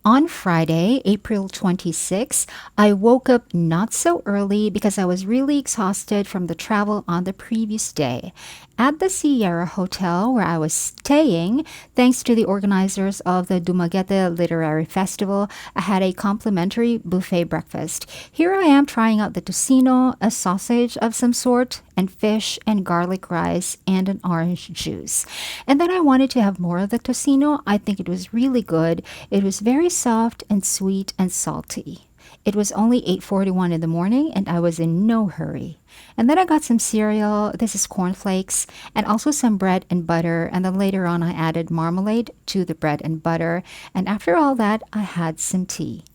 On Friday, April 26, I woke up not so early because I was really exhausted from the travel on the previous day. At the Sierra Hotel where I was staying, thanks to the organizers of the Dumaguete Literary Festival, I had a complimentary buffet breakfast. Here I am trying out the tocino, a sausage of some sort, and fish and garlic rice and an orange juice. And then I wanted to have more of the tocino. I think it was really good. It was very soft and sweet and salty. It was only 8:41 in the morning and I was in no hurry. And then I got some cereal, this is cornflakes, and also some bread and butter, and then later on I added marmalade to the bread and butter, and after all that I had some tea.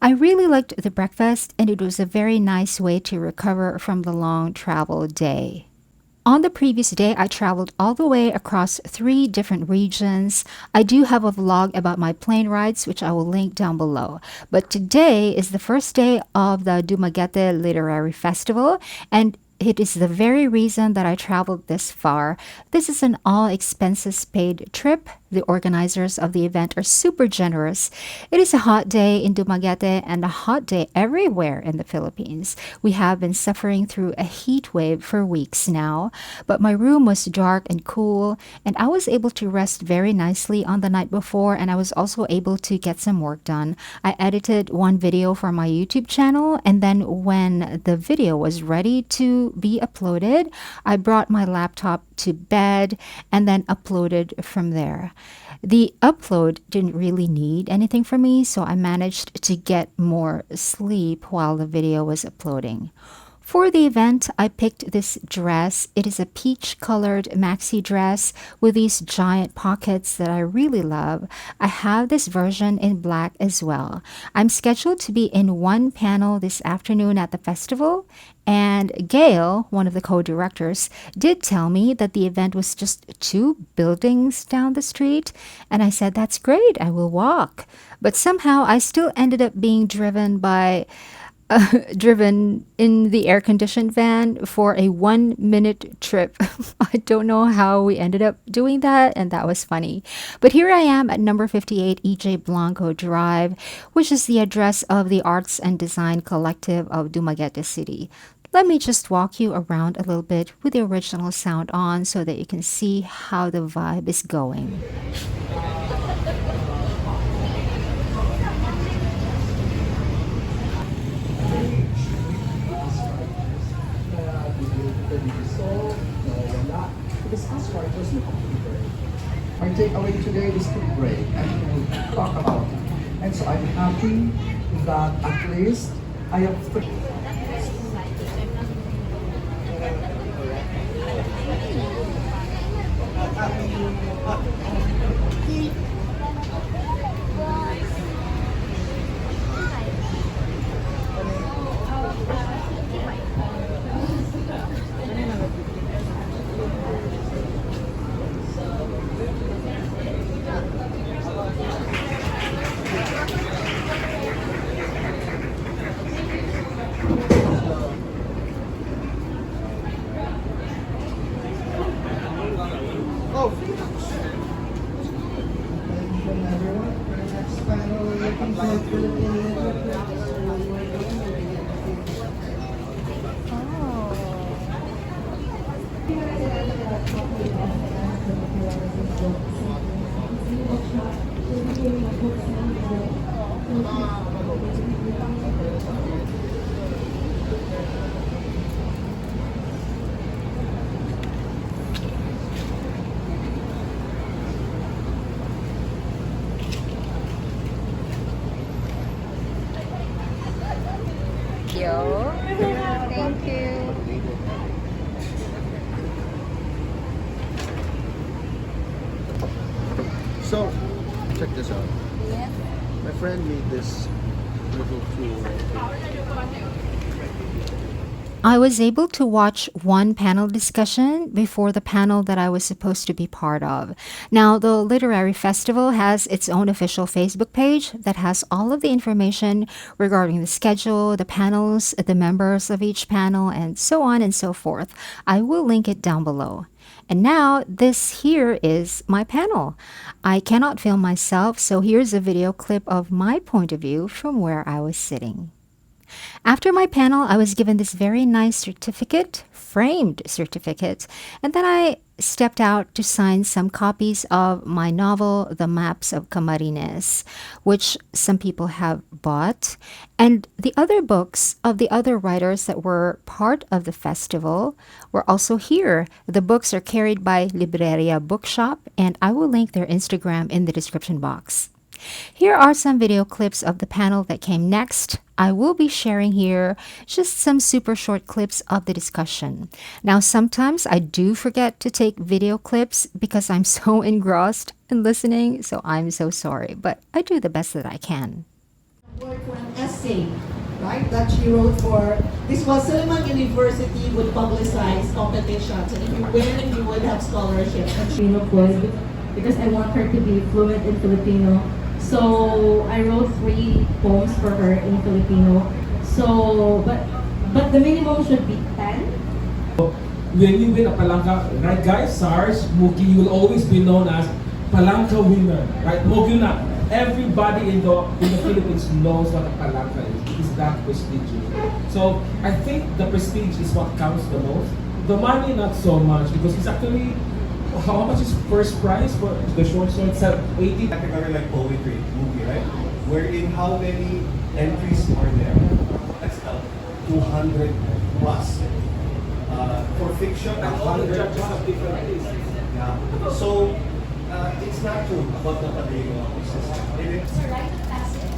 I really liked the breakfast and it was a very nice way to recover from the long travel day. On the previous day, I traveled all the way across three different regions. I do have a vlog about my plane rides, which I will link down below. But today is the first day of the Dumaguete Literary Festival, and it is the very reason that I traveled this far. This is an all expenses paid trip. The organizers of the event are super generous. It is a hot day in Dumaguete and a hot day everywhere in the Philippines. We have been suffering through a heat wave for weeks now, but my room was dark and cool, and I was able to rest very nicely on the night before, and I was also able to get some work done. I edited one video for my YouTube channel, and then when the video was ready to be uploaded, I brought my laptop to bed and then uploaded from there. The upload didn't really need anything from me, so I managed to get more sleep while the video was uploading. For the event, I picked this dress. It is a peach colored maxi dress with these giant pockets that I really love. I have this version in black as well. I'm scheduled to be in one panel this afternoon at the festival, and Gail, one of the co-directors, did tell me that the event was just two buildings down the street, and I said, that's great, I will walk. But somehow I still ended up being driven in the air conditioned van for a 1 minute trip. I don't know how we ended up doing that, and that was funny. But here I am at number 58 EJ Blanco Drive, which is the address of the Arts and Design Collective of Dumaguete City. Let me just walk you around a little bit with the original sound on so that you can see how the vibe is going. Because as far as the computer, our takeaway today is to break and to talk about it. And so I'm happy that at least I have three. Oh, attention everyone. Next panel, looking for Yo. Thank you. So, check this out. My friend made this little tool. I was able to watch one panel discussion before the panel that I was supposed to be part of. Now, the Literary Festival has its own official Facebook page that has all of the information regarding the schedule, the panels, the members of each panel, and so on and so forth. I will link it down below. And now this here is my panel. I cannot film myself, so here's a video clip of my point of view from where I was sitting. After my panel, I was given this very nice certificate, framed certificate, and then I stepped out to sign some copies of my novel, The Maps of Camarines, which some people have bought, and the other books of the other writers that were part of the festival were also here. The books are carried by Libreria Bookshop, and I will link their Instagram in the description box. Here are some video clips of the panel that came next. I will be sharing here just some super short clips of the discussion. Now, sometimes I do forget to take video clips because I'm so engrossed in listening, so I'm so sorry, but I do the best that I can. Word for an essay, right, that she wrote for, this was Silliman University would publicize competitions, and if you win, you would have scholarship. Filipino could, because I want her to be fluent in Filipino. So I wrote 3 poems for her in Filipino. So, but the minimum should be 10. When you win a Palanca, right guys, SARS, Muki, you will always be known as Palanca winner, right? Moguna. Everybody in the Philippines knows what a Palanca is. It's that prestigious. So I think the prestige is what counts the most. The money, not so much, because it's actually, how much is first prize for the short story? 80? Category like poetry, movie, right? Wherein how many entries are there? That's 200 plus. For fiction, 100 judges plus. of different things. Yeah. So it's not true about the Padrino system. So right to pass it,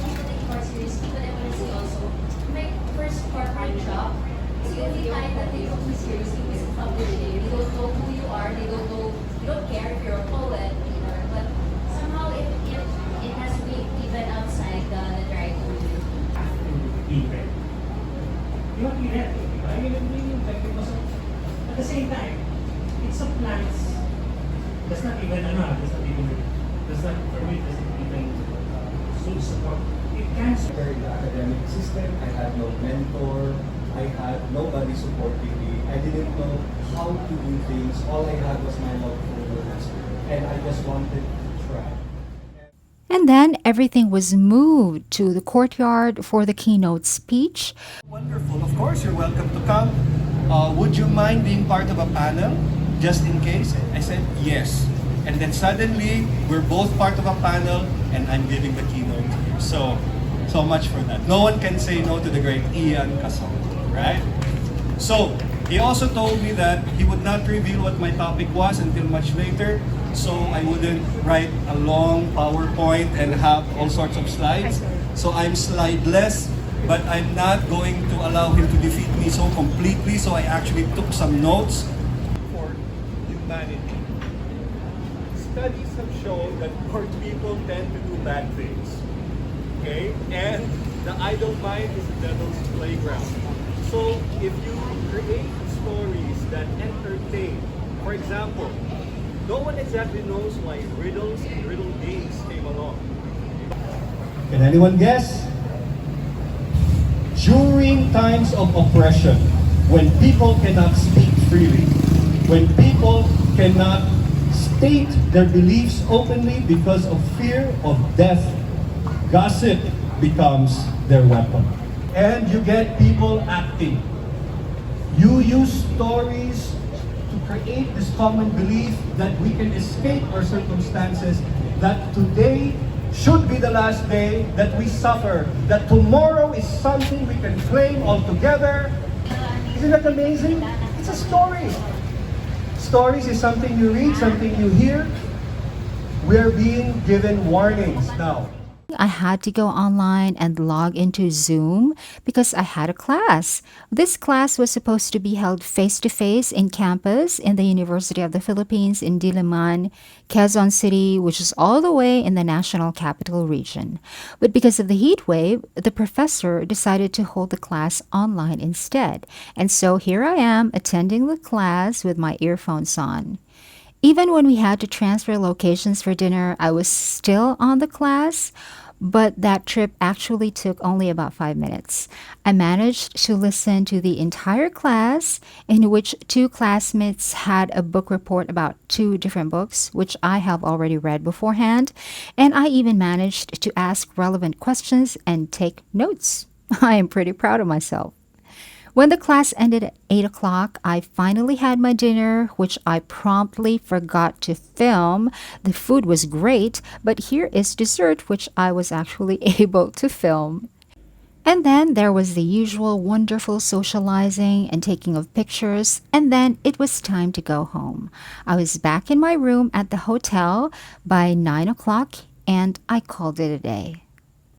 people take it more seriously, but I want to say also, my first corporate job, it's the only time that they took me seriously was in publishing. They don't know who you are, they don't know, they don't care if you're a poet, either, but somehow it has weight even outside the dry community. Even. You have to be ready. I mean, meaning that because at the same time, it's a plans. That's not even, does not permit, doesn't even support. It can Very the academic system, I had no mentor, I had nobody supporting me. I didn't know how to do things. All I had was my love for words, and I just wanted to try. And then everything was moved to the courtyard for the keynote speech. Wonderful. Of course, you're welcome to come. Would you mind being part of a panel, just in case? I said yes. And then suddenly, we're both part of a panel, and I'm giving the keynote here. So much for that. No one can say no to the great Ian Casal, right? So, he also told me that he would not reveal what my topic was until much later, so I wouldn't write a long PowerPoint and have all sorts of slides. So I'm slideless, but I'm not going to allow him to defeat me so completely, so I actually took some notes. For humanity, studies have shown that poor people tend to do bad things. Okay? And the idle mind is the devil's playground. So if you create stories that entertain, for example, no one exactly knows why riddles and riddle games came along. Can anyone guess? During times of oppression, when people cannot speak freely, when people cannot state their beliefs openly because of fear of death, gossip becomes their weapon. And you get people acting. You use stories to create this common belief that we can escape our circumstances, that today should be the last day that we suffer, that tomorrow is something we can claim altogether. Isn't that amazing? It's a story. Stories is something you read, something you hear. We're being given warnings now. I had to go online and log into Zoom because I had a class. This class was supposed to be held face-to-face in campus in the University of the Philippines in Diliman, Quezon City, which is all the way in the National Capital Region. But because of the heat wave, the professor decided to hold the class online instead. And so here I am attending the class with my earphones on. Even when we had to transfer locations for dinner, I was still on the class. But that trip actually took only about 5 minutes. I managed to listen to the entire class, in which two classmates had a book report about two different books, which I have already read beforehand, and I even managed to ask relevant questions and take notes. I am pretty proud of myself. When the class ended at 8 o'clock, I finally had my dinner, which I promptly forgot to film. The food was great, but here is dessert, which I was actually able to film. And then there was the usual wonderful socializing and taking of pictures, and then it was time to go home. I was back in my room at the hotel by 9 o'clock, and I called it a day.